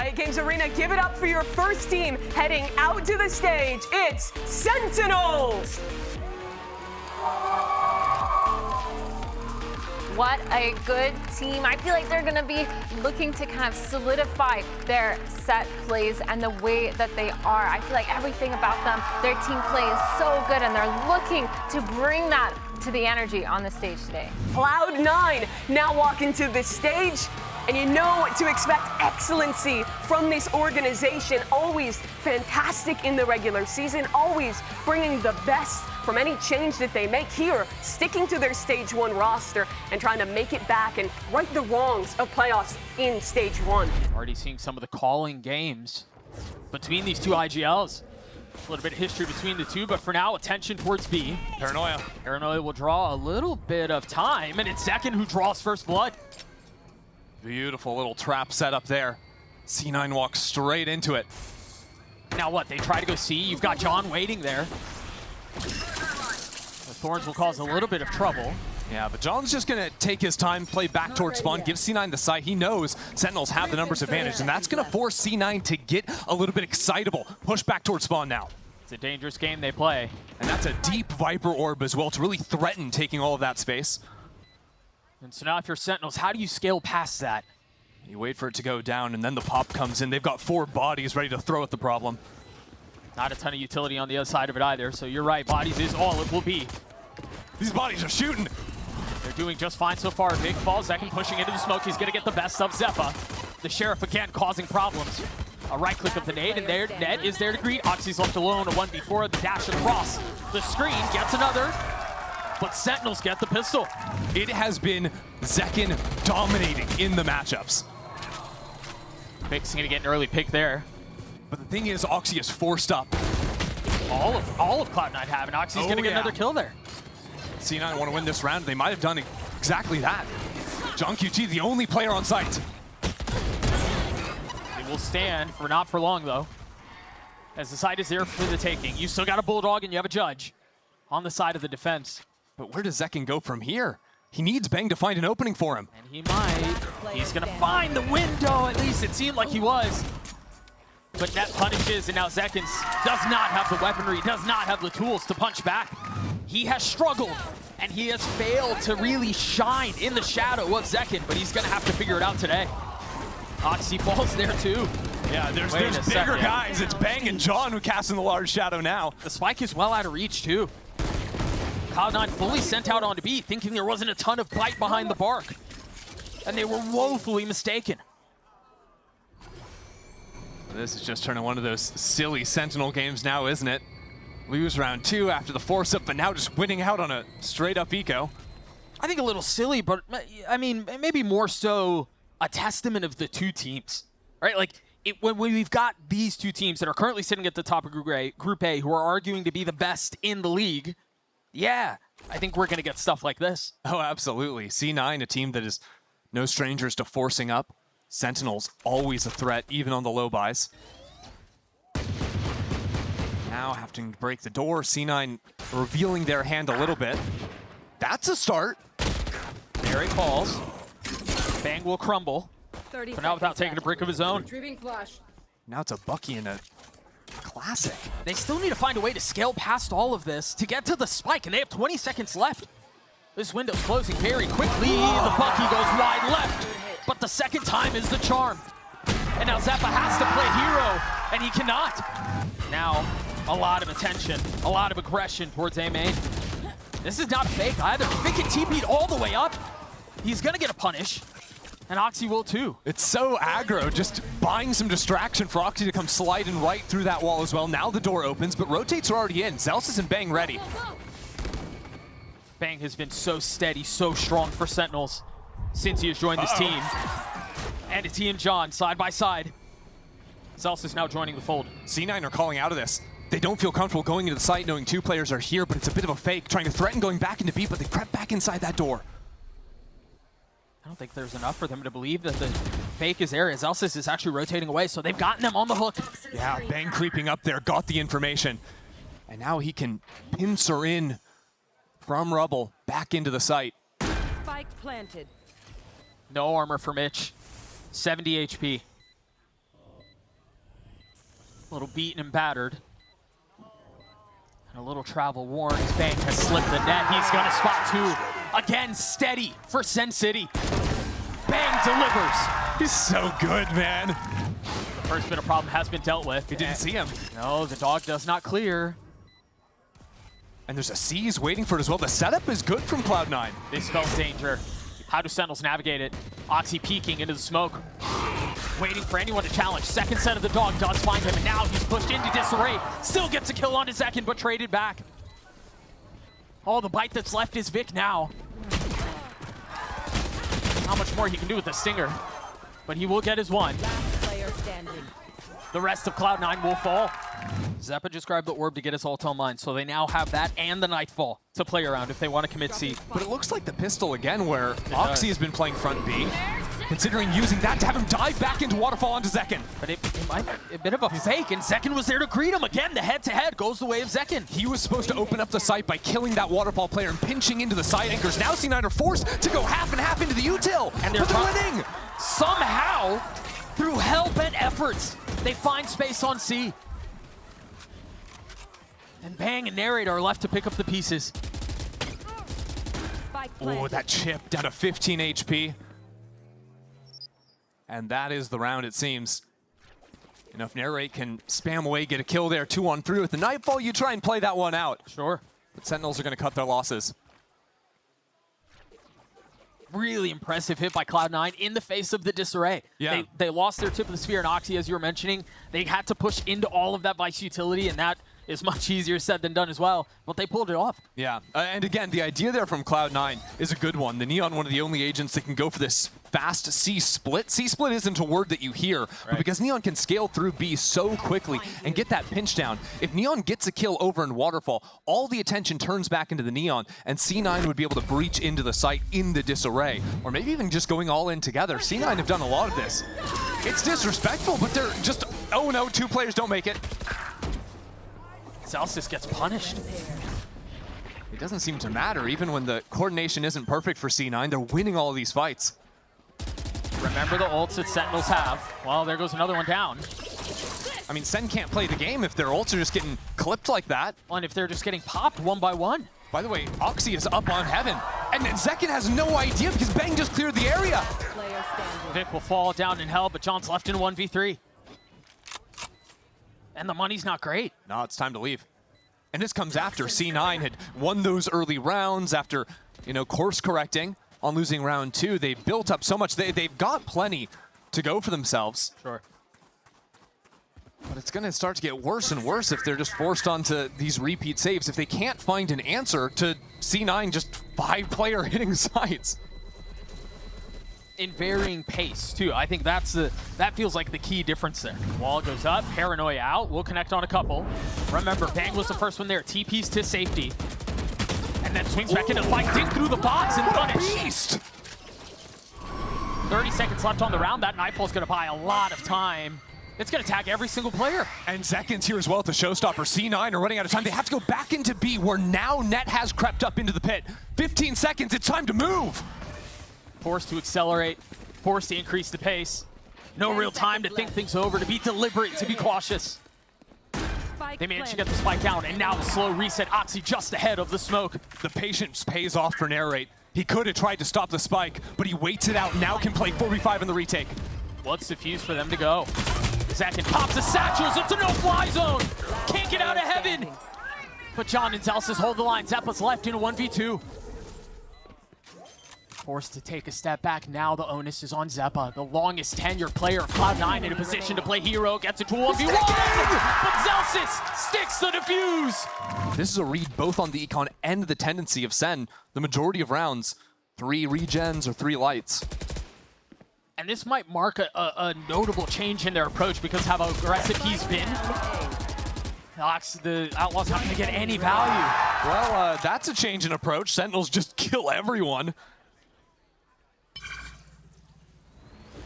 Riot Games Arena, give it up for your first team heading out to the stage. It's Sentinels! What a good team. I feel like they're going to be looking to kind of solidify their set plays and the way that they are. I feel like everything about them, their team play is so good, and they're looking to bring that to the energy on the stage today. Cloud9 now walk into the stage, and you know what to expect. Excellency from this organization, always fantastic in the regular season, always bringing the best from any change that they make here, sticking to their Stage 1 roster and trying to make it back and right the wrongs of playoffs in Stage 1. Already seeing some of the calling games between these two IGLs. A little bit of history between the two, but for now, attention towards B. Paranoia. Paranoia will draw a little bit of time, and it's Zekken who draws first blood. Beautiful little trap set up there. C9 walks straight into it. Now what, they try to go C. You've got John waiting there. The Thorns will cause a little bit of trouble. Yeah, but John's just going to take his time, play back towards spawn, give C9 the sight. He knows Sentinels have the numbers advantage, and that's going to force C9 to get a little bit excitable. Push back towards spawn now. It's a dangerous game they play. And that's a deep Viper orb as well to really threaten taking all of that space. And so now if you're Sentinels, how do you scale past that? You wait for it to go down, and then the pop comes in. They've got 4 bodies ready to throw at the problem. Not a ton of utility on the other side of it either, so you're right, bodies is all it will be. These bodies are shooting. They're doing just fine so far. Big fall, Zekken pushing into the smoke. He's gonna get the best of Zeppa. The Sheriff again causing problems. A right click of the nade, and there, Ned is there to greet. Oxy's left alone, a 1v4, the dash across the screen, gets another, but Sentinels get the pistol. It has been Zekken dominating in the matchups. Big's gonna get an early pick there. But the thing is, Oxy is forced up. All of Cloud9 have, and Oxy's gonna get another kill there. C9 want to win this round. They might have done exactly that. John QT, the only player on site. It will stand for not for long, though, as the side is there for the taking. You still got a Bulldog, and you have a Judge on the side of the defense. But where does Zekken go from here? He needs Bang to find an opening for him. And he might. He's gonna find the window, at least it seemed like he was. But Net punishes, and now Zekken does not have the weaponry, does not have the tools to punch back. He has struggled, and he has failed to really shine in the shadow of Zekken, but he's gonna have to figure it out today. Oxy falls there too. Yeah, there's bigger guys. It's Bang and John who cast in the large shadow now. The spike is well out of reach too. Cloud9 fully sent out onto B, thinking there wasn't a ton of bite behind the bark. And they were woefully mistaken. This is just turning one of those silly Sentinel games now, isn't it? Lose round 2 after the force-up, but now just winning out on a straight-up eco. I think a little silly, but I mean, maybe more so a testament of the two teams, right? Like, when we've got these two teams that are currently sitting at the top of Group A who are arguing to be the best in the league, yeah, I think we're going to get stuff like this. Oh, absolutely. C9, a team that is no strangers to forcing up. Sentinels, always a threat, even on the low buys. Now having to break the door. C9 revealing their hand a little bit. That's a start. There he falls. Bang will crumble. But now without taking a brick of his own. Now it's a Bucky and a Classic. They still need to find a way to scale past all of this to get to the spike, and they have 20 seconds left. This window's closing very quickly. The Bucky goes wide left, but the second time is the charm. And now Zeppa has to play hero, and he cannot. Now, a lot of attention, a lot of aggression towards A main. This is not fake either. Vic can TP'd all the way up. He's gonna get a punish, and Oxy will too. It's so aggro, just buying some distraction for Oxy to come sliding right through that wall as well. Now the door opens, but rotates are already in. Zelsis and Bang ready. Bang has been so steady, so strong for Sentinels since he has joined this team. And it's he and John side by side. Zelsis is now joining the fold. C9 are calling out of this. They don't feel comfortable going into the site knowing two players are here, but it's a bit of a fake, trying to threaten going back into B, but they crept back inside that door. I don't think there's enough for them to believe that the fake is there. Zelsis is actually rotating away, so they've gotten them on the hook. Yeah, Bang creeping up there, got the information. And now he can pincer in from rubble back into the site. Spike planted. No armor for Mitch. 70 HP. A little beaten and battered. And a little travel warns. Bang has slipped the net. He's going to spot two. Again, steady for Sen City. Bang delivers. He's so good, man. The first bit of problem has been dealt with. He didn't see him. No, the dog does not clear. And there's a C's waiting for it as well. The setup is good from Cloud9. They spell danger. How do Sentinels navigate it? Oxy peeking into the smoke. Waiting for anyone to challenge. Second set of the dog does find him, and now he's pushed into disarray. Still gets a kill on his second, but traded back. Oh, the bite that's left is Vic now. How much more he can do with the stinger. But he will get his one. The rest of Cloud9 will fall. Zeppa just grabbed the orb to get his ult online, so they now have that and the Nightfall to play around if they want to commit C. But it looks like the pistol again, where Oxy has been playing front B, considering using that to have him dive back into Waterfall onto Zekin. But it might be a bit of a fake, and Zekin was there to greet him. Again, the head-to-head goes the way of Zekin. He was supposed to open up the site by killing that Waterfall player and pinching into the side anchors. Now C9 are forced to go half and half into the util, and they're winning. Somehow, through hell-bent efforts, they find space on C. And Bang and Narrate are left to pick up the pieces. Oh, that chip down to 15 HP. And that is the round, it seems. If Narrate can spam away, get a kill there, 2-on-3 with the Nightfall, you try and play that one out. Sure. But Sentinels are going to cut their losses. Really impressive hit by Cloud9 in the face of the disarray. Yeah. They lost their tip of the spear, and Oxy, as you were mentioning, they had to push into all of that Vice utility, and that is much easier said than done as well, but they pulled it off. Yeah, and again, the idea there from Cloud9 is a good one. The Neon, one of the only agents that can go for this fast C-split. C-split isn't a word that you hear, but because Neon can scale through B so quickly and get that pinch down, if Neon gets a kill over in Waterfall, all the attention turns back into the Neon, and C9 would be able to breach into the site in the disarray, or maybe even just going all in together. C9 have done a lot of this. It's disrespectful, but they're just, oh no, two players don't make it. Celsius gets punished. It doesn't seem to matter, even when the coordination isn't perfect for C9. They're winning all of these fights. Remember the ults that Sentinels have. Well, there goes another one down. I mean, Sen can't play the game if their ults are just getting clipped like that. Well, and if they're just getting popped one by one. By the way, Oxy is up on Heaven, and Zekin has no idea because Bang just cleared the area. Vic will fall down in hell, but John's left in 1v3. And the money's not great. No, it's time to leave. And this comes after C9 had won those early rounds after, course correcting on losing round 2. They built up so much. They've got plenty to go for themselves. Sure. But it's going to start to get worse and worse if they're just forced onto these repeat saves. If they can't find an answer to C9 just 5-player hitting sites. In varying pace, too. I think that feels like the key difference there. Wall goes up, Paranoia out. We'll connect on a couple. Remember, Bang was the first one there. TP's to safety. And then swings back into the fight, dig through the box and punish. Beast! 30 seconds left on the round. That Nightfall's going to buy a lot of time. It's going to tag every single player. And Zekin's here as well to showstopper. C9 are running out of time. They have to go back into B, where now Net has crept up into the pit. 15 seconds, it's time to move. Forced to accelerate, forced to increase the pace. No real time to think things over, to be deliberate, to be cautious. They managed to get the spike down, and now the slow reset. Oxy just ahead of the smoke. The patience pays off for Narrate. He could have tried to stop the spike, but he waits it out, now can play 4v5 in the retake. What's the fuse for them to go? Zakin pops the satchels, it's a no-fly zone! Can't get out of Heaven! But John and Zelsis hold the line. Zeppa's left in a 1v2. Forced to take a step back. Now the onus is on Zeppa, the longest tenured player of Cloud9, in a position to play hero. Gets it to 1v1, but Zelsis sticks the defuse. This is a read both on the econ and the tendency of Sen. The majority of rounds, 3 regens or 3 lights. And this might mark a notable change in their approach because how aggressive he's been. The Outlaws not going to get any value. Well, that's a change in approach. Sentinels just kill everyone.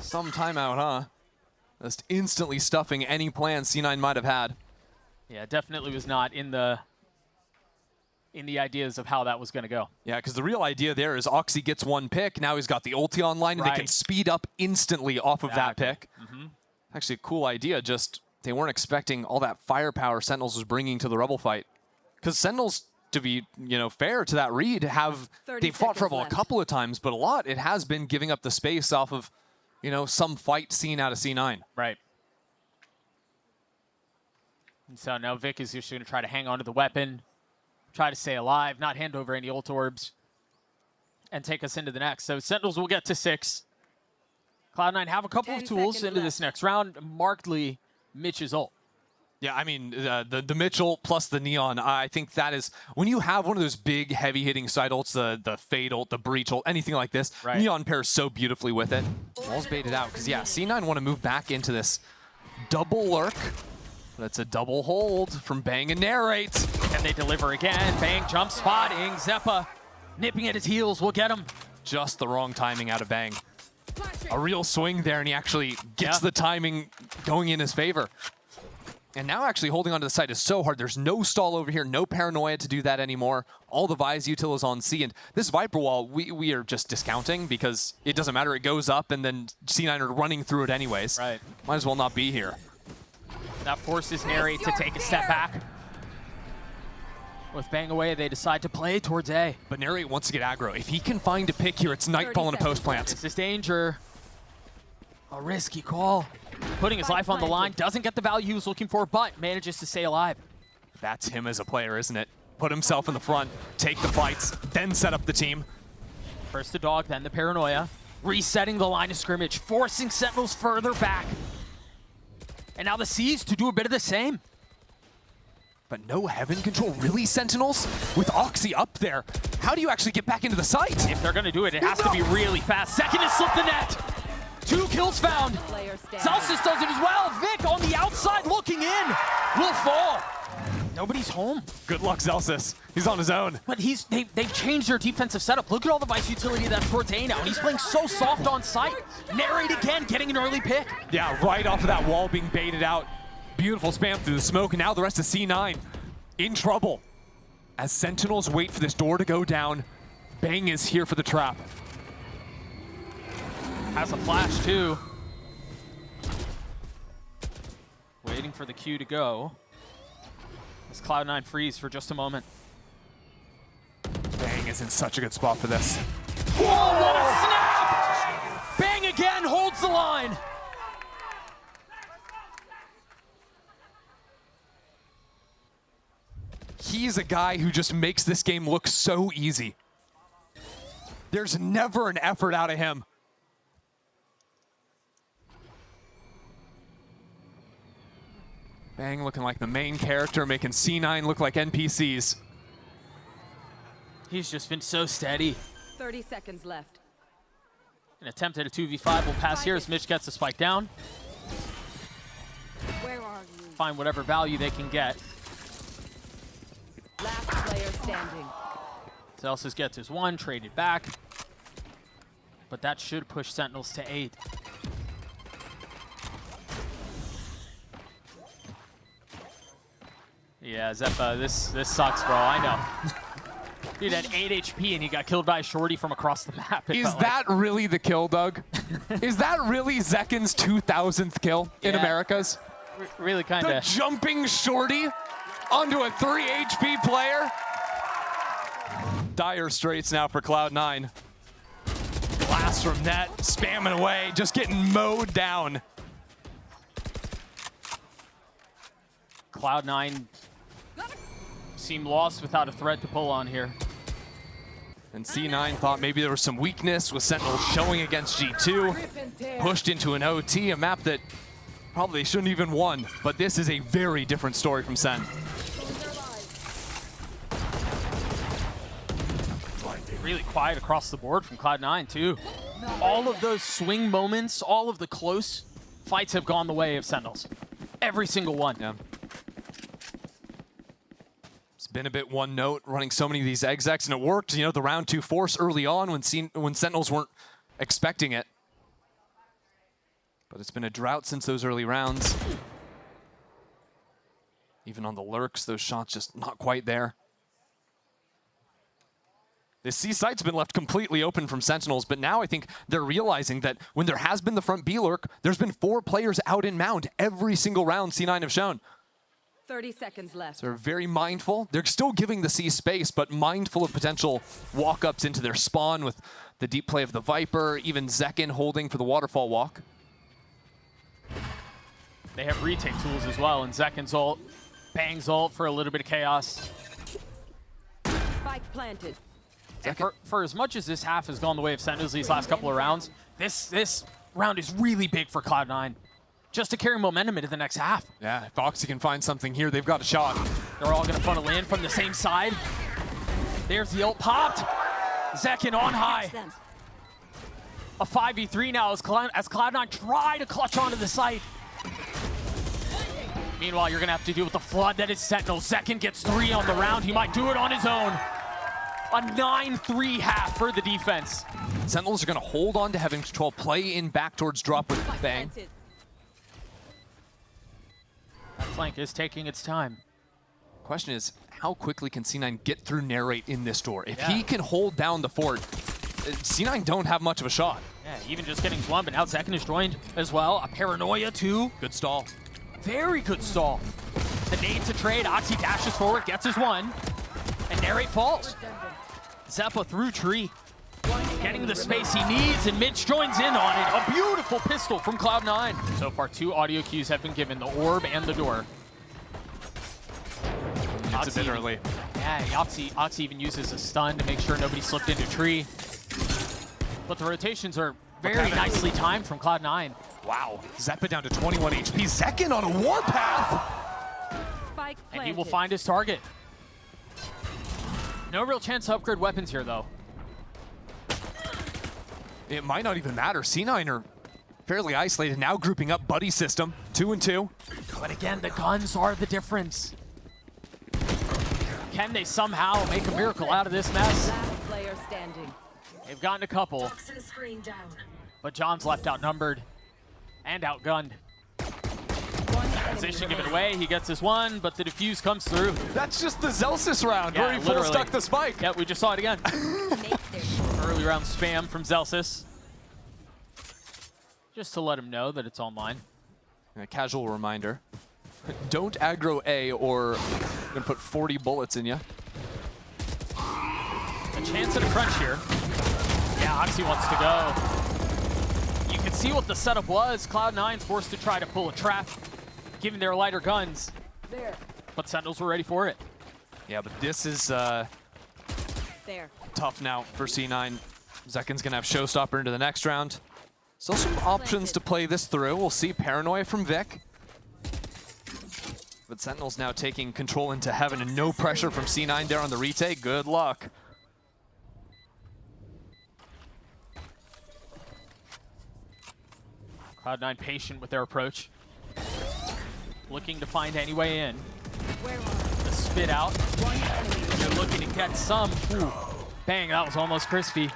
Some timeout, huh? Just instantly stuffing any plan C9 might have had. Yeah, definitely was not in the ideas of how that was going to go. Yeah, because the real idea there is Oxy gets 1 pick. Now he's got the ulti online, and they can speed up instantly off of that pick. Actually, a cool idea, just they weren't expecting all that firepower Sentinels was bringing to the Rebel fight. Because Sentinels, to be fair to that read, they've fought for Rebel a couple of times, but a lot it has been giving up the space off of some fight seen out of C9. Right. And so now Vic is just going to try to hang on to the weapon, try to stay alive, not hand over any ult orbs, and take us into the next. So Sentinels will get to 6. Cloud9 have a couple of tools into this next round, markedly Mitch's ult. Yeah, I mean, the Mitchell plus the Neon, I think that is, when you have one of those big, heavy-hitting side ults, the Fade ult, the Breach ult, anything like this, right. Neon pairs so beautifully with it. Wall's baited out, because, yeah, C9 want to move back into this double lurk. That's a double hold from Bang and Narrate. And they deliver again. Bang jump spotting. Zeppa nipping at his heels will get him. Just the wrong timing out of Bang. A real swing there, and he actually gets the timing going in his favor. And now actually holding onto the side is so hard. There's no stall over here, no paranoia to do that anymore. All the Vise util is on C, and this Viper wall, we are just discounting because it doesn't matter. It goes up, and then C9 are running through it anyways. Right. Might as well not be here. That forces Narrate to take a step back. With Bang away, they decide to play towards A. But Narrate wants to get aggro. If he can find a pick here, it's Nightfall and a post plant. This is danger. A risky call. Putting his life on the line, doesn't get the value he was looking for, but manages to stay alive. That's him as a player, isn't it? Put himself in the front, take the fights, then set up the team. First the dog, then the paranoia. Resetting the line of scrimmage, forcing Sentinels further back. And now the Seas to do a bit of the same. But no heaven control, really, Sentinels? With Oxy up there, how do you actually get back into the site? If they're gonna do it, it has to be really fast. Second to slip the net. 2 kills found. Celsius does it as well. Vic on the outside looking in. Will fall. Nobody's home. Good luck, Celsius. He's on his own. But they've changed their defensive setup. Look at all the Vice utility that's towards A now, and he's playing so soft on site. Narrate again, getting an early pick. Yeah, right off of that wall being baited out. Beautiful spam through the smoke, and now the rest of C9 in trouble. As Sentinels wait for this door to go down, Bang is here for the trap. Has a flash too. Waiting for the Q to go. As Cloud9 freeze for just a moment. Bang is in such a good spot for this. Whoa, what a snap! Bang again, holds the line. He's a guy who just makes this game look so easy. There's never an effort out of him. Bang looking like the main character, making C9 look like NPCs. He's just been so steady. 30 seconds left. An attempt at a 2v5 will pass here as Mitch gets the spike down. Where are you? Find whatever value they can get. Last player standing. Celsius gets his 1, traded back. But that should push Sentinels to 8. Yeah, Zeppa, this sucks, bro. I know. Dude had 8 HP and he got killed by a shorty from across the map. Is that really the kill, Doug? Is that really Zekken's 2,000th kill in Americas? Really kind The of. jumping shorty onto a 3 HP player? Dire straits now for Cloud9. Blast from net, spamming away, just getting mowed down. Cloud9 seem lost without a thread to pull on here. And C9 thought maybe there was some weakness with Sentinels showing against G2. Pushed into an OT, a map that probably shouldn't even won. But this is a very different story from Sen. Really quiet across the board from Cloud9 too. All of those swing moments, all of the close fights have gone the way of Sentinels. Every single one. Yeah. It's been a bit one note running so many of these execs, and it worked, the round 2 force early on when Sentinels weren't expecting it. But it's been a drought since those early rounds. Even on the lurks, those shots just not quite there. This C site's been left completely open from Sentinels, but now I think they're realizing that when there has been the front B lurk, there's been 4 players out in Mound every single round C9 have shown. 30 seconds left. So they're very mindful. They're still giving the C space, but mindful of potential walk-ups into their spawn with the deep play of the Viper, even Zekin holding for the waterfall walk. They have retake tools as well, and Zekin's ult, Bang's ult for a little bit of chaos. Spike planted. And for as much as this half has gone the way of Sentinels these last couple of rounds, this round is really big for Cloud9, just to carry momentum into the next half. Yeah, if Oxy can find something here, they've got a shot. They're all going to funnel in from the same side. There's the ult popped. Zekin on high. A 5v3 now as Cloud9 try to clutch onto the site. Meanwhile, you're going to have to deal with the flood that is Sentinel. Zekin gets 3 on the round. He might do it on his own. A 9-3 half for the defense. Sentinels are going to hold on to having control, play in back towards drop with Bang. That flank is taking its time. Question is, how quickly can C9 get through Narrate in this door? If he can hold down the fort, C9 don't have much of a shot. Yeah, even just getting one, but now Zekin is joined as well. A Paranoia too. Good stall. Very good stall. The nade to trade. Oxy dashes forward, gets his one, and Narrate falls. Zeppa through tree. Getting the space he needs, and Mitch joins in on it. A beautiful pistol from Cloud9. So far, 2 audio cues have been given, the orb and the door. It's a bit early. Yeah, Oxy even uses a stun to make sure nobody slipped into tree. But the rotations are very nicely timed from Cloud9. Wow, Zeppa down to 21 HP. Zekin on a warpath! Spike planted. And he will find his target. No real chance to upgrade weapons here, though. It might not even matter. C9 are fairly isolated, now grouping up buddy system, 2 and 2. But again, the guns are the difference. Can they somehow make a miracle out of this mess? Last player standing. They've gotten a couple, but John's left outnumbered and outgunned. Position given away, he gets his one, but the defuse comes through. That's just the Zelsis round where he full literally stuck the spike. Yeah, we just saw it again. Early round spam from Zelsis. Just to let him know that it's online. A casual reminder. Don't aggro A or I'm gonna put 40 bullets in you. A chance at a crunch here. Yeah, Oxy wants to go. You can see what the setup was. Cloud9's forced to try to pull a trap, given their lighter guns. But Sentinels were ready for it. Yeah, but this is There. tough now for C9. Zekin's gonna have Showstopper into the next round. Still some options to play this through. We'll see Paranoia from Vic. But Sentinels now taking control into heaven and no pressure from C9 there on the retake. Good luck. Cloud9 patient with their approach. Looking to find any way in. The spit out. They're looking to get some. Ooh. Bang, that was almost crispy.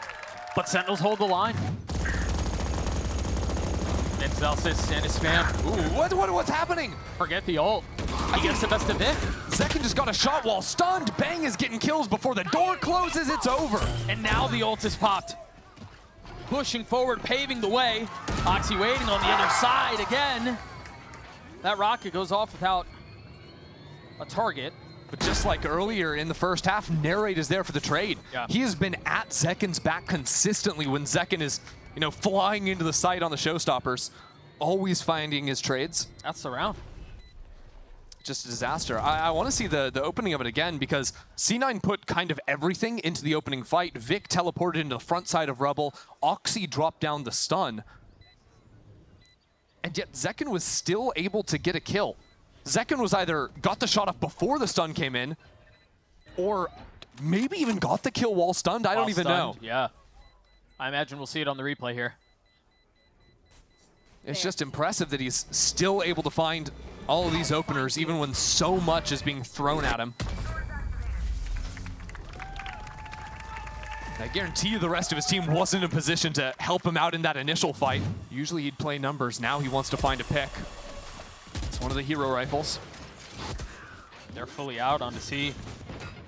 But Sentinels hold the line. And Zelsis and his spam. Ooh, what's happening? Forget the ult. He gets the best of Vic. Zekin just got a shot while stunned. Bang is getting kills before the door closes. It's over. And now the ult is popped. Pushing forward, paving the way. Oxy waiting on the other side again. That rocket goes off without a target. But just like earlier in the first half, Narrate is there for the trade. Yeah. He has been at Zekin's back consistently when Zekin is, you know, flying into the site on the Showstoppers, always finding his trades. That's the round. Just a disaster. I want to see the opening of it again because C9 put kind of everything into the opening fight. Vic teleported into the front side of Rubble. Oxy dropped down the stun. And yet Zekin was still able to get a kill. Zekin was either got the shot off before the stun came in, or maybe even got the kill while stunned. I don't even know. Yeah. I imagine we'll see it on the replay here. It's just impressive that he's still able to find all of these openers, even when so much is being thrown at him. I guarantee you the rest of his team wasn't in a position to help him out in that initial fight. Usually he'd play numbers. Now he wants to find a pick. It's one of the hero rifles. They're fully out onto C.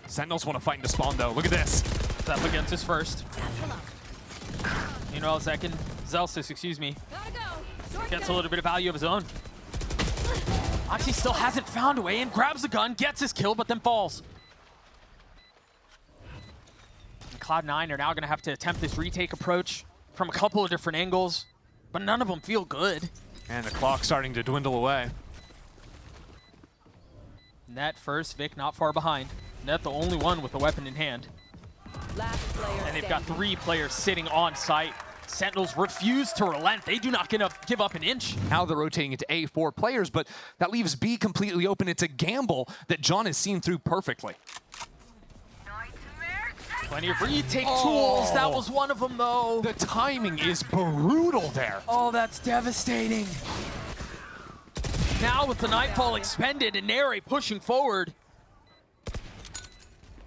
Sentinels want to fight into spawn, though. Look at this. Zeppa gets his first. Meanwhile, second, Zelsis, excuse me, gets a little bit of value of his own. Oxy still hasn't found a way and grabs the gun, gets his kill, but then falls. And Cloud9 are now going to have to attempt this retake approach from a couple of different angles, but none of them feel good. And the clock's starting to dwindle away. Net first, Vic not far behind. Net the only one with a weapon in hand. Last player And they've got standing. 3 players sitting on site. Sentinels refuse to relent. They do not give up an inch. Now they're rotating into A, 4 players, but that leaves B completely open. It's a gamble that John has seen through perfectly. Plenty of retake tools. That was one of them, though. The timing is brutal there. Oh, that's devastating. Now with the Nightfall expended and Nere pushing forward,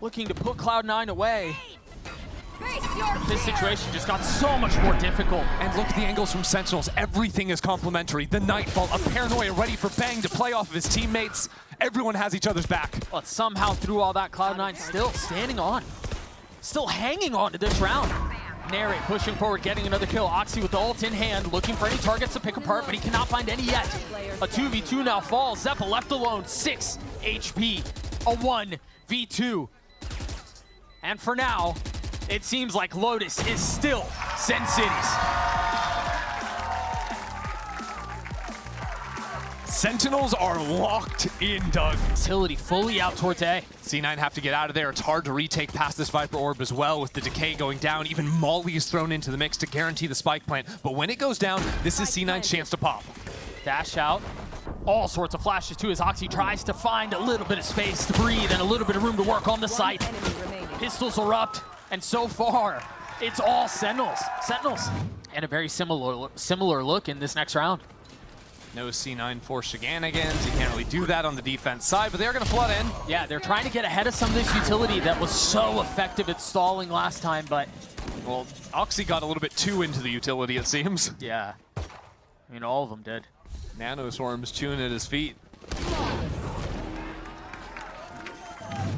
looking to put Cloud9 away. This situation just got so much more difficult. And look at the angles from Sentinels. Everything is complementary. The Nightfall, a Paranoia ready for Bang to play off of his teammates. Everyone has each other's back. But somehow through all that, Cloud9 still standing on. Still hanging on to this round. Nere pushing forward, getting another kill. Oxy with the ult in hand, looking for any targets to pick apart, but he cannot find any yet. A 2v2 now falls. Zeppa left alone, 6 HP. A 1v2. And for now, it seems like Lotus is still Sen Cities. Sentinels are locked in, Doug. Utility fully out towards A. C9 have to get out of there. It's hard to retake past this Viper Orb as well with the decay going down. Even Molly is thrown into the mix to guarantee the spike plant. But when it goes down, this is C9's chance to pop. Dash out. All sorts of flashes too as Oxy tries to find a little bit of space to breathe and a little bit of room to work on the site. Enemy remaining. Pistols erupt, and so far, it's all Sentinels. And a very similar look in this next round. No C9 for shenanigans. You can't really do that on the defense side, but they're going to flood in. Yeah, they're trying to get ahead of some of this utility that was so effective at stalling last time, but Well, Oxy got a little bit too into the utility, it seems. yeah. I mean, all of them did. Nanoswarm's chewing at his feet.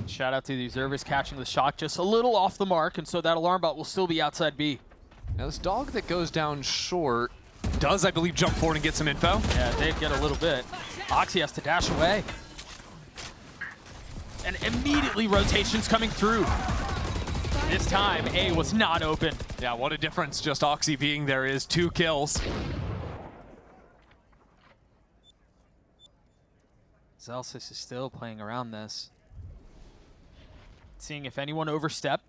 Shout out to the observers catching the shot just a little off the mark, and so that alarm bot will still be outside B. Now this dog that goes down short does, I believe, jump forward and get some info. Yeah, they'd get a little bit. Oxy has to dash away. And immediately rotations coming through. This time, A was not open. Yeah, what a difference just Oxy being there is. 2 kills. Zelsis is still playing around this. Seeing if anyone overstep,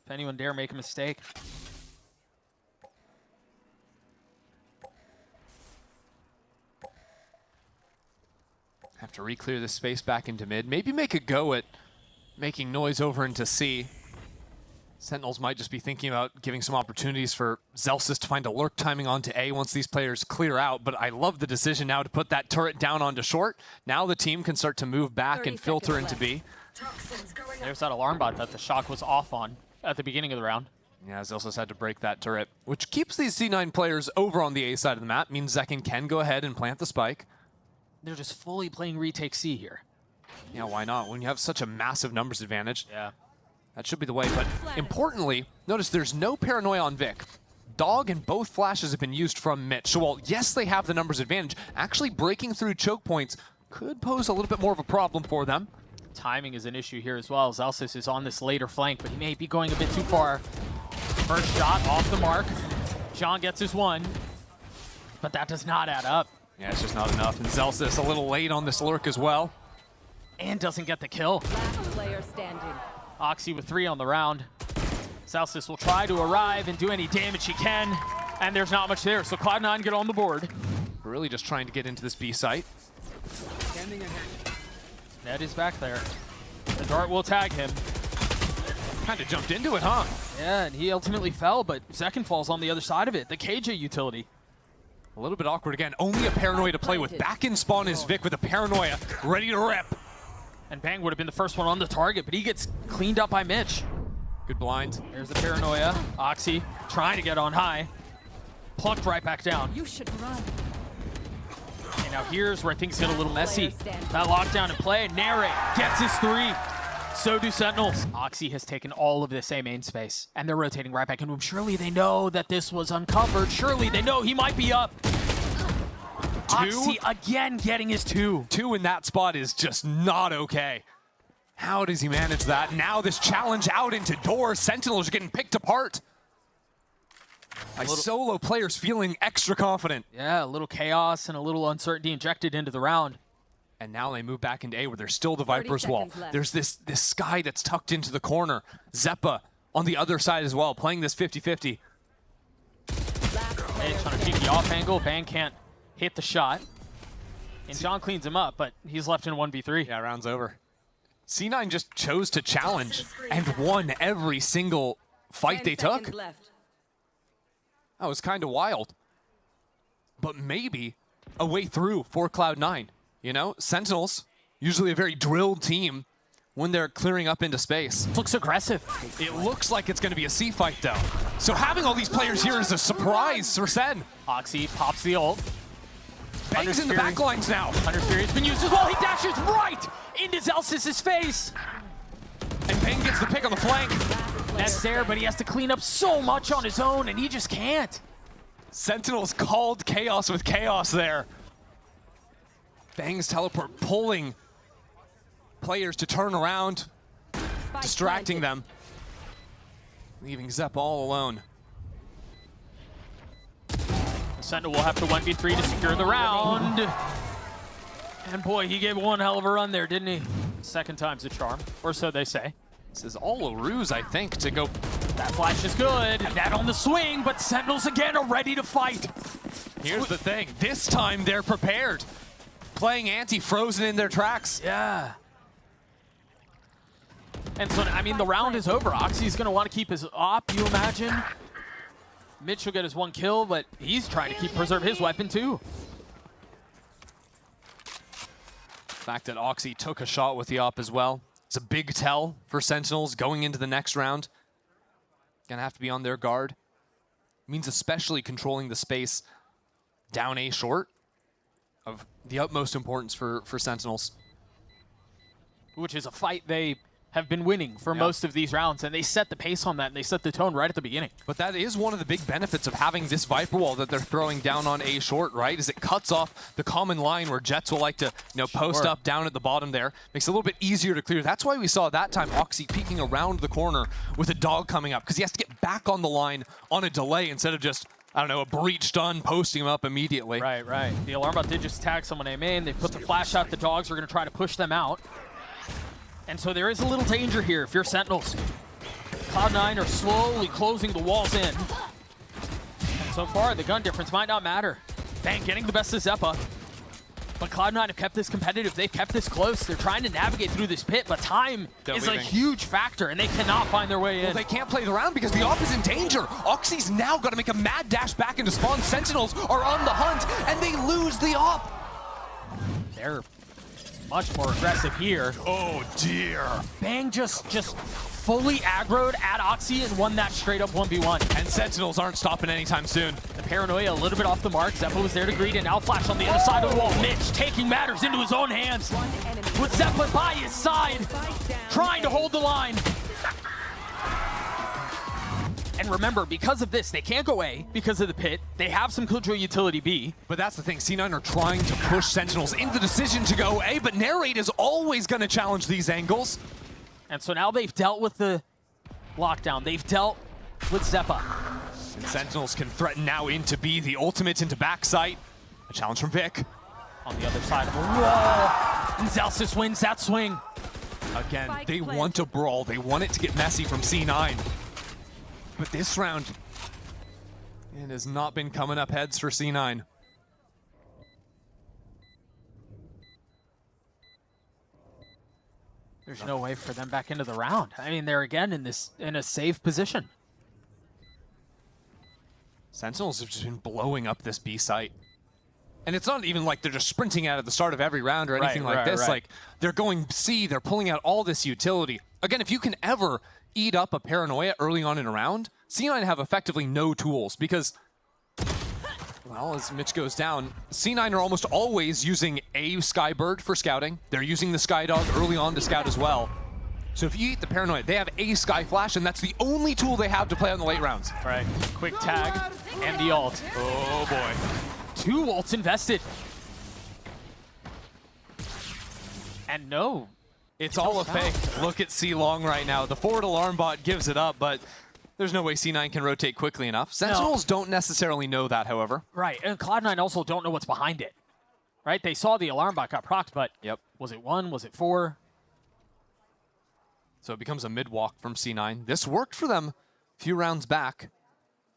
if anyone dare make a mistake. Have to re-clear this space back into mid. Maybe make a go at making noise over into C. Sentinels might just be thinking about giving some opportunities for Zelsis to find a lurk timing onto A once these players clear out, but I love the decision now to put that turret down onto short. Now the team can start to move back and filter into B. There's that alarm bot that the shock was off on at the beginning of the round. Yeah, Zelsis had to break that turret, which keeps these C9 players over on the A side of the map, means Zekin can go ahead and plant the spike. They're just fully playing retake C here. Yeah, why not? When you have such a massive numbers advantage, Yeah. that should be the way. But importantly, notice there's no paranoia on Vic. Dog and both flashes have been used from Mitch. So while, yes, they have the numbers advantage, actually breaking through choke points could pose a little bit more of a problem for them. Timing is an issue here as well. Zelsis is on this later flank, but he may be going a bit too far. First shot off the mark. John gets his one, but that does not add up. Yeah, it's just not enough. And Zelsis a little late on this lurk as well. And doesn't get the kill. Last player standing. Oxy with 3 on the round. Zelsis will try to arrive and do any damage he can, and there's not much there, so Cloud9 get on the board. We're really just trying to get into this B site. Ned is back there. The dart will tag him. Kind of jumped into it, huh? Yeah, and he ultimately fell, but Zekin falls on the other side of it. The KJ utility. A little bit awkward again. Only a paranoia to play with. Back in spawn is Vic with a paranoia, ready to rip. And Bang would have been the first one on the target, but he gets cleaned up by Mitch. Good blind. There's the paranoia. Oxy trying to get on high. Plucked right back down. You should run. And now here's where things get a little messy. That lockdown in play. Nere gets his 3. So do Sentinels. Oxy has taken all of this A main space, and they're rotating right back into him. Surely they know that this was uncovered. Surely they know he might be up. Oxy again getting his 2. 2 in that spot is just not okay. How does he manage that? Now this challenge out into doors. Sentinels are getting picked apart. By solo players feeling extra confident. Yeah, a little chaos and a little uncertainty injected into the round. And now they move back into A where there's still the Viper's wall. seconds left. There's this Sky that's tucked into the corner. Zeppa on the other side as well, playing this 50-50. Hey, trying to keep the off angle. Bang can't hit the shot. And John cleans him up, but he's left in 1v3. Yeah, round's over. C9 just chose to challenge and won every single fight 10 they took. seconds left. That was kind of wild. But maybe a way through for Cloud9. You know, Sentinels, usually a very drilled team when they're clearing up into space. Looks aggressive. It looks like it's going to be a C fight, though. So having all these players here is a surprise for Sen. Oxy pops the ult. Bang's in the back lines now. Hunter's Fury has been used as well. He dashes right into Zelsis's face. And Bang gets the pick on the flank. That's there, but he has to clean up so much on his own, and he just can't. Sentinels called chaos with chaos there. Bang's teleport pulling players to turn around, distracting them, leaving Zepp all alone. Sentinel will have to 1v3 to secure the round. And boy, he gave one hell of a run there, didn't he? Second time's a charm, or so they say. This is all a ruse, I think, to go. That flash is good. And that on the swing, but Sentinels again are ready to fight. Here's the thing, this time they're prepared. Playing anti-frozen in their tracks. Yeah. And so, I mean, the round is over. Oxy's going to want to keep his op, you imagine? Mitch will get his 1 kill, but he's trying to preserve his weapon too. The fact that Oxy took a shot with the op as well. It's a big tell for Sentinels going into the next round. Gonna have to be on their guard. Means especially controlling the space down A short of the utmost importance for Sentinels. Which is a fight they have been winning for most of these rounds, and they set the pace on that, and they set the tone right at the beginning. But that is one of the big benefits of having this Viper wall that they're throwing down on A short, right? Is it cuts off the common line where Jets will like to, post up down at the bottom there. Makes it a little bit easier to clear. That's why we saw that time Oxy peeking around the corner with a dog coming up, because he has to get back on the line on a delay instead of just, I don't know, a breach done, posting him up immediately. Right, right. The alarm bot did just tag someone A main. They put the flash out. The dogs are going to try to push them out. And so there is a little danger here if you're Sentinels. Cloud9 are slowly closing the walls in. And so far, the gun difference might not matter. Bang, getting the best of Zeppa. But Cloud9 have kept this competitive. They've kept this close. They're trying to navigate through this pit, but time is a huge factor, and they cannot find their way in. Well, they can't play the round because the op is in danger. Oxy's now got to make a mad dash back into spawn. Sentinels are on the hunt, and they lose the op. They're much more aggressive here. Oh, dear. Bang just fully aggroed at Oxy and won that straight up 1v1. And Sentinels aren't stopping anytime soon. The paranoia a little bit off the mark. Zeppa was there to greet it. Now flash on the other side of the wall. Mitch taking matters into his own hands. With Zeppa by his side, trying to hold the line. And remember, because of this, they can't go A because of the pit. They have some control utility B. But that's the thing, C9 are trying to push Sentinels into the decision to go A, but Narrate is always going to challenge these angles. And so now they've dealt with the lockdown. They've dealt with Zeppa. And Sentinels can threaten now into B, the ultimate into backside. A challenge from Vic. On the other side of the wall. And Zelsis wins that swing. Again, they want a brawl. They want it to get messy from C9. But this round, it has not been coming up heads for C9. There's no way for them back into the round. I mean, they're again in a safe position. Sentinels have just been blowing up this B site. And it's not even like they're just sprinting out at the start of every round or anything like this. Like, they're going C, they're pulling out all this utility. Again, if you can ever eat up a paranoia early on in a round, C9 have effectively no tools because, well, as Mitch goes down, C9 are almost always using a Skybird for scouting. They're using the Skydog early on to scout as well. So if you eat the paranoia, they have a Sky Flash, and that's the only tool they have to play on the late rounds. Right. Quick tag and the ult. Oh boy. 2 ults invested. And no. It's all a fake. Look at C Long right now. The forward alarm bot gives it up, but there's no way C9 can rotate quickly enough. Sentinels don't necessarily know that, however. Right, and Cloud9 also don't know what's behind it. Right, they saw the alarm bot got procced, but was it 1? Was it 4? So it becomes a mid-walk from C9. This worked for them a few rounds back.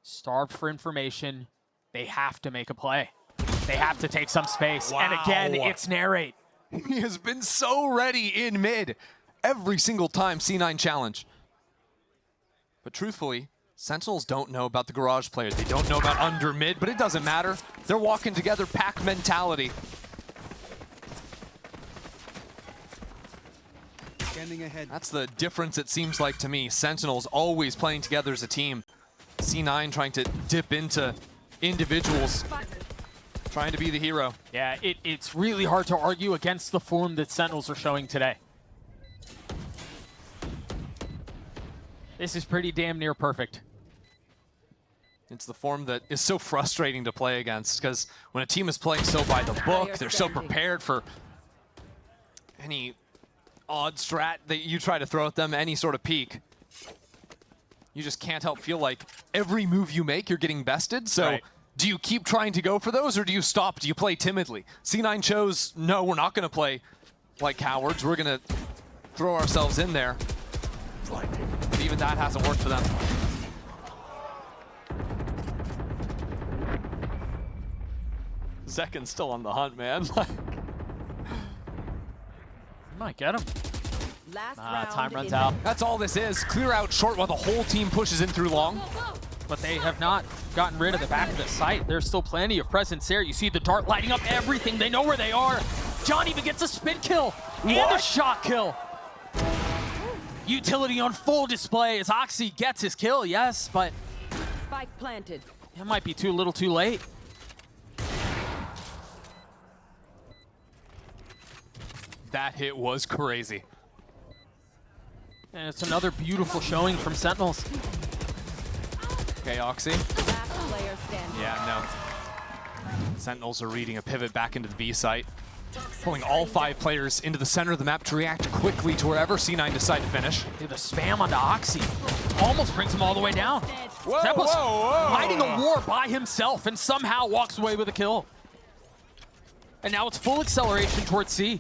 Starved for information. They have to make a play. They have to take some space. Wow. And again, it's narrate. He has been so ready in mid every single time C9 challenge. But truthfully, Sentinels don't know about the garage players. They don't know about under mid, but it doesn't matter. They're walking together, pack mentality. Standing ahead. That's the difference it seems like to me. Sentinels always playing together as a team. C9 trying to dip into individuals, trying to be the hero. Yeah, it's really hard to argue against the form that Sentinels are showing today. This is pretty damn near perfect. It's the form that is so frustrating to play against, because when a team is playing so by the book, they're so prepared for any odd strat that you try to throw at them, any sort of peek. You just can't help feel like every move you make, you're getting bested. So do you keep trying to go for those, or do you stop? Do you play timidly? C9 chose, no, we're not going to play like cowards. We're going to throw ourselves in there. But even that hasn't worked for them. Zekin's still on the hunt, man. You might get him. Last round Time runs in out. That's all this is. Clear out short while the whole team pushes in through long. But they have not gotten rid of the back of the site. There's still plenty of presence there. You see the dart lighting up everything. They know where they are. John even gets a spin kill and a shot kill. Utility on full display as Oxy gets his kill, yes, but Spike planted. it might be too little too late. That hit was crazy. And it's another beautiful showing from Sentinels. Okay, Oxy. Last player standing. Yeah, no. Sentinels are reading a pivot back into the B site. Pulling all 5 players into the center of the map to react quickly to wherever C9 decide to finish. The spam onto Oxy almost brings him all the way down. Whoa, Zeppa's whoa, whoa. fighting a war by himself and somehow walks away with a kill. And now it's full acceleration towards C.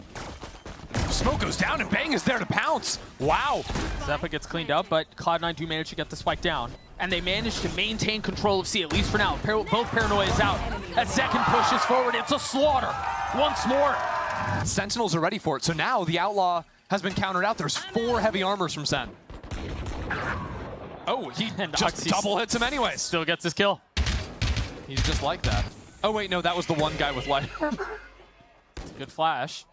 Smoke goes down and Bang is there to pounce. Wow. Zeppa gets cleaned up, but Cloud9 do manage to get the spike down. And they manage to maintain control of C, at least for now. Both Paranoia is out. As Zekin pushes forward, it's a slaughter. Once more. Sentinels are ready for it. So now the Outlaw has been countered out. There's 4 heavy armors from Sen. Oh, he just Oxy double hits him anyways. Still gets his kill. He's just like that. Oh wait, no, that was the one guy with light armor. Good flash.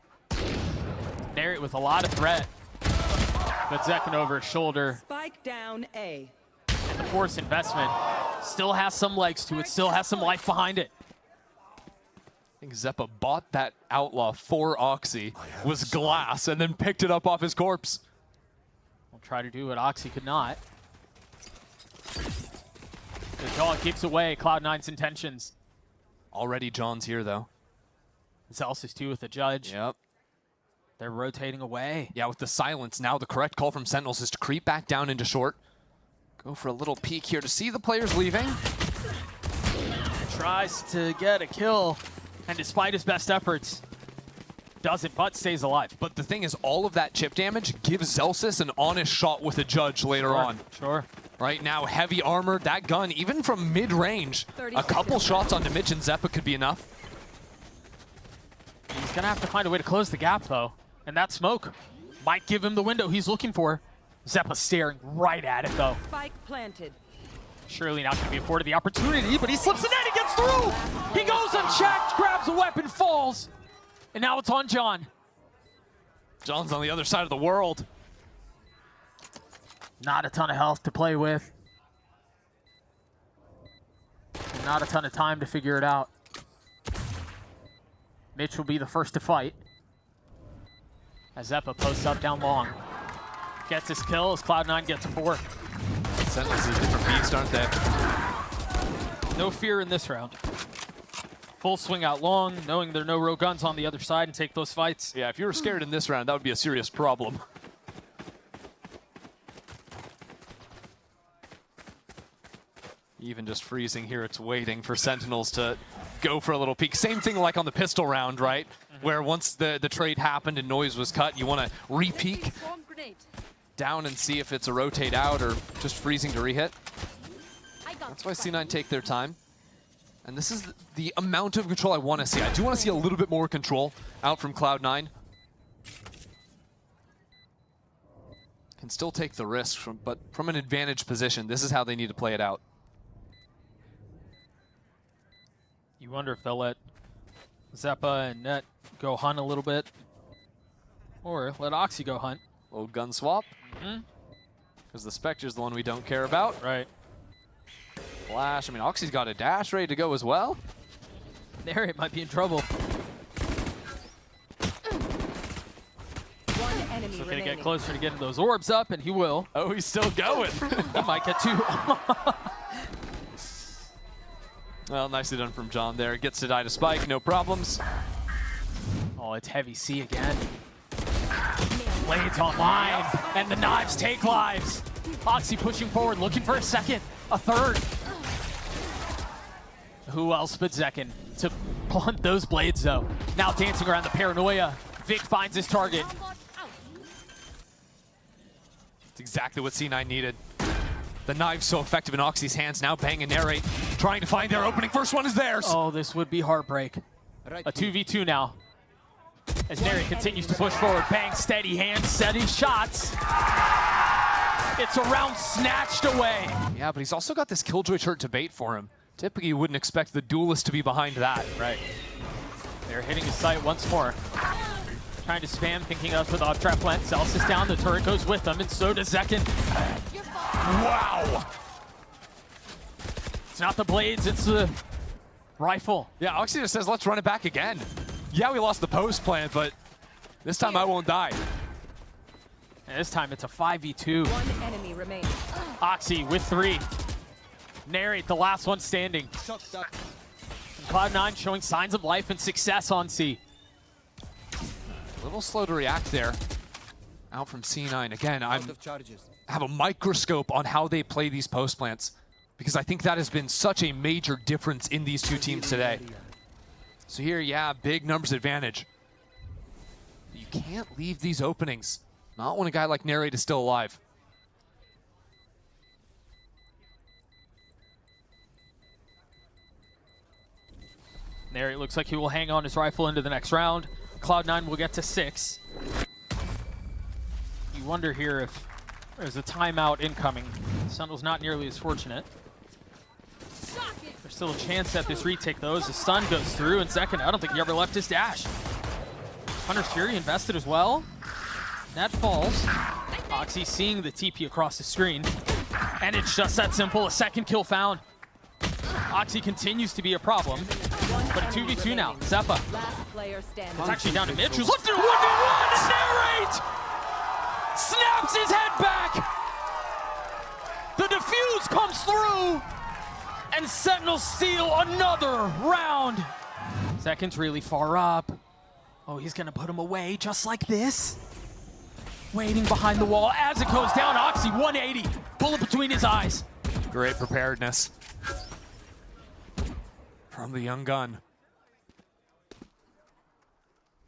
Narrate with a lot of threat. But Zekin over his shoulder. Spike down A. And the force investment still has some legs to it, still has some life behind it. I think Zeppa bought that Outlaw for Oxy, was glass, and then picked it up off his corpse. We'll try to do what Oxy could not. The Jaw gives away Cloud9's intentions. Already John's here though. Zelsis too with the judge. Yep. They're rotating away. Yeah, with the silence now, the correct call from Sentinels is to creep back down into short. Go for a little peek here to see the players leaving. Tries to get a kill, and despite his best efforts, doesn't, but stays alive. But the thing is, all of that chip damage gives Zelsis an honest shot with a judge later on. Sure. Right now, heavy armor, that gun, even from mid-range, a couple shots onto Mitch and Zeppa could be enough. He's gonna have to find a way to close the gap though. And that smoke might give him the window he's looking for. Zeppa staring right at it though. Spike planted. Surely not gonna be afforded the opportunity, but he slips it in, he gets through! He goes unchecked, grabs a weapon, falls. And now it's on John. John's on the other side of the world. Not a ton of health to play with. And not a ton of time to figure it out. Mitch will be the first to fight. As Zeppa posts up down long. gets his kill as Cloud9 gets a 4. Sentinels is a different beast, aren't they? No fear in this round. Full swing out long, knowing there are no rogue guns on the other side and take those fights. Yeah, if you were scared in this round, that would be a serious problem. Even just freezing here, it's waiting for Sentinels to go for a little peek. Same thing like on the pistol round, right? Where once the trade happened and noise was cut, you want to re-peek down and see if it's a rotate out or just freezing to re-hit. That's why C9 take their time. And this is the amount of control I want to see. I do want to see a little bit more control out from Cloud9. Can still take the risk, but from an advantage position, this is how they need to play it out. You wonder if they'll let Zeppa and Net go hunt a little bit. Or let Oxy go hunt. Little gun swap. Because the Spectre's the one we don't care about. Right. Flash. I mean, Oxy's got a dash ready to go as well. There, it might be in trouble. One enemy Looking to remaining. get closer to getting those orbs up, and he will. Oh, he's still going. He might get 2. Well, nicely done from John there. Gets to die to Spike, no problems. Oh, it's heavy C again. Blades online, and the knives take lives. Oxy pushing forward, looking for a second, a third. Who else but Zekin to blunt those blades, though? Now dancing around the paranoia. Vic finds his target. It's exactly what C9 needed. The knife's so effective in Oxy's hands. Now Bang and Narrate trying to find their opening. First one is theirs. Oh, this would be heartbreak. A 2v2 now. As Narrate continues to push forward. Bang, steady hands, steady shots. It's a round snatched away. Yeah, but he's also got this Killjoy shirt to bait for him. Typically, you wouldn't expect the duelist to be behind that. Right. They're hitting his sight once more. Trying to spam, thinking us with off trap plant. Zealous is down, the turret goes with them, and so does Zekin. Wow! It's not the blades, it's the rifle. Yeah, Oxy just says, let's run it back again. Yeah, we lost the post plant, but this time I won't die. And this time it's a 5v2. One enemy remaining. Oxy with 3. Narrate, the last one standing. And Cloud9 showing signs of life and success on C. A little slow to react there. Out from C9. Again, I have a microscope on how they play these post plants because I think that has been such a major difference in these two teams today. So here, yeah, big numbers advantage. You can't leave these openings. Not when a guy like Narrate is still alive. Narrate looks like he will hang on his rifle into the next round. Cloud9 will get to 6. You wonder here if there's a timeout incoming. Sentinel's not nearly as fortunate. There's still a chance at this retake though as the stun goes through, and second, I don't think he ever left his dash. Hunter's Fury invested as well. That falls. Oxy seeing the TP across the screen. And it's just that simple, a second kill found. Oxy continues to be a problem, but a 2v2 now. Zeppa. Last player standing. It's actually down to Mitch, who's left in a 1v1, and Narrate snaps his head back. The defuse comes through, and Sentinels steal another round. Second's really far up. Oh, he's gonna put him away just like this. Waiting behind the wall as it goes down. Oxy 180, bullet between his eyes. Great preparedness from the young gun.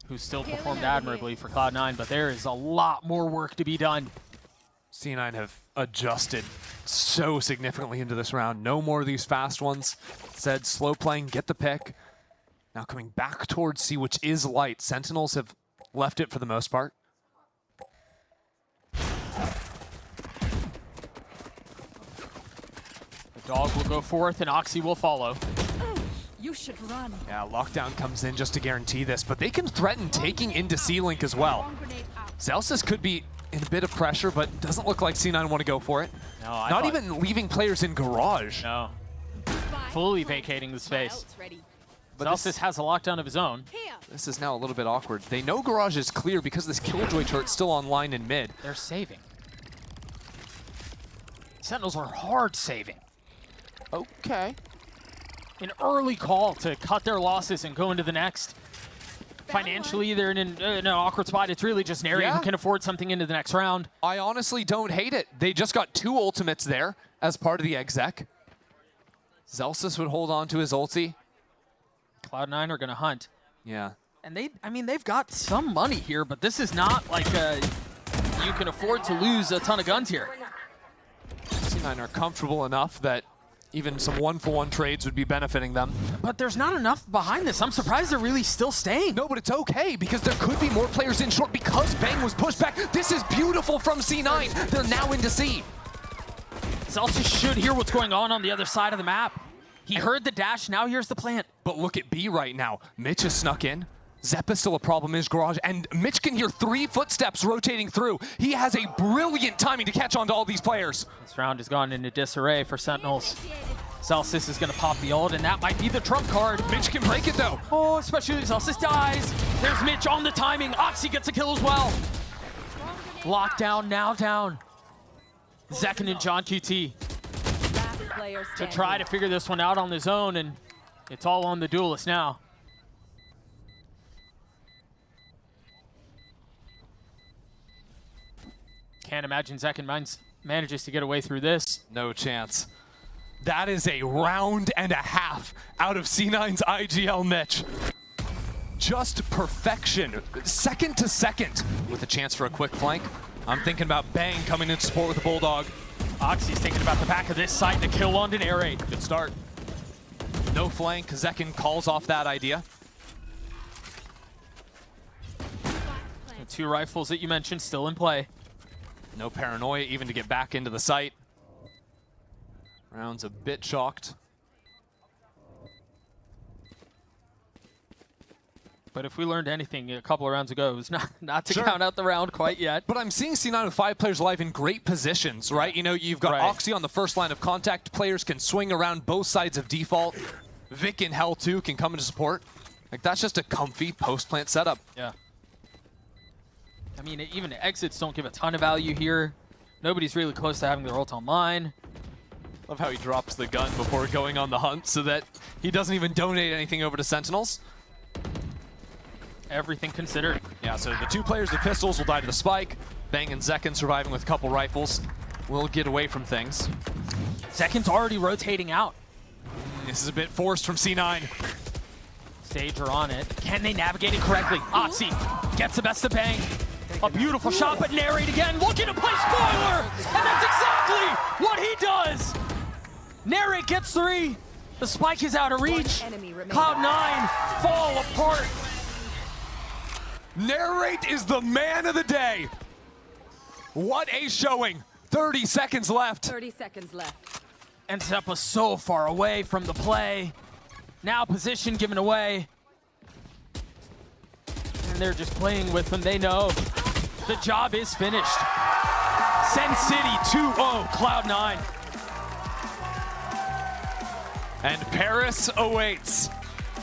Who still performed admirably for Cloud9, but there is a lot more work to be done. C9 have adjusted so significantly into this round. No more of these fast ones. Said slow playing, get the pick. Now coming back towards C, which is light. Sentinels have left it for the most part. The dog will go forth and Oxy will follow. You should run. Yeah, lockdown comes in just to guarantee this, but they can threaten taking into C-Link as well. Zelsis could be in a bit of pressure, but doesn't look like C9 want to go for it. No, Not even leaving players in garage. No. Fully vacating the space. But Zelsis has a lockdown of his own. this is now a little bit awkward. They know garage is clear because this Killjoy turret's still online in mid. They're saving. Sentinels are hard saving. Okay. An early call to cut their losses and go into the next. Financially, they're in an awkward spot. It's really just Neri who can afford something into the next round. I honestly don't hate it. They just got 2 ultimates there as part of the exec. Zelsis would hold on to his ulti. Cloud9 are going to hunt. Yeah. And they've got some money here, but this is not like you can afford to lose a ton of guns here. C9 are comfortable enough that even some 1-for-1 trades would be benefiting them. But there's not enough behind this. I'm surprised they're really still staying. No, but it's okay because there could be more players in short because Bang was pushed back. This is beautiful from C9. They're now into C. Zelsis should hear what's going on the other side of the map. He heard the dash, now here's the plant. But look at B right now. Mitch has snuck in. Zepp is still a problem in his garage, and Mitch can hear 3 footsteps rotating through. He has a brilliant timing to catch on to all these players. This round has gone into disarray for Sentinels. Zelsis is going to pop the ult, and that might be the trump card. Mitch can break it, though. Oh, especially if Zelsis dies. There's Mitch on the timing. Oxy gets a kill as well. Lockdown, now down. Zekin and John QT Last player to standing. try to figure this one out on his own, and it's all on the duelist now. Can't imagine Zekin manages to get away through this. No chance. That is a round and a half out of C9's IGL Mitch. Just perfection, second to second. With a chance for a quick flank. I'm thinking about Bang coming in support with the Bulldog. Oxy's thinking about the back of this site to kill London Air Raid. Good start. No flank, Zekin calls off that idea. The 2 rifles that you mentioned still in play. No paranoia even to get back into the site. Round's a bit shocked. But if we learned anything a couple of rounds ago, it was not to Sure. count out the round quite yet. But I'm seeing C9 with 5 players alive in great positions, right? You know, you've got Right. Oxy on the first line of contact. Players can swing around both sides of default. Vic and Hell 2 can come into support. Like, that's just a comfy post-plant setup. Yeah. I mean, even exits don't give a ton of value here. Nobody's really close to having their ult online. Love how he drops the gun before going on the hunt so that he doesn't even donate anything over to Sentinels. Everything considered. Yeah, so the 2 players with pistols will die to the spike. Bang and Zekin surviving with a couple rifles will get away from things. Zekin's already rotating out. This is a bit forced from C9. Stage are on it. Can they navigate it correctly? Oxy gets the best of Bang. A beautiful shot, but Narrate again, looking to play spoiler! And that's exactly what he does! Narrate gets 3. The spike is out of reach. enemy remaining. Cloud9 fall apart. Narrate is the man of the day. What a showing. 30 seconds left. 30 seconds left. And Zeppa's so far away from the play. Now position given away. And they're just playing with him. They know the job is finished. Sen City 2-0, Cloud9. And Paris awaits.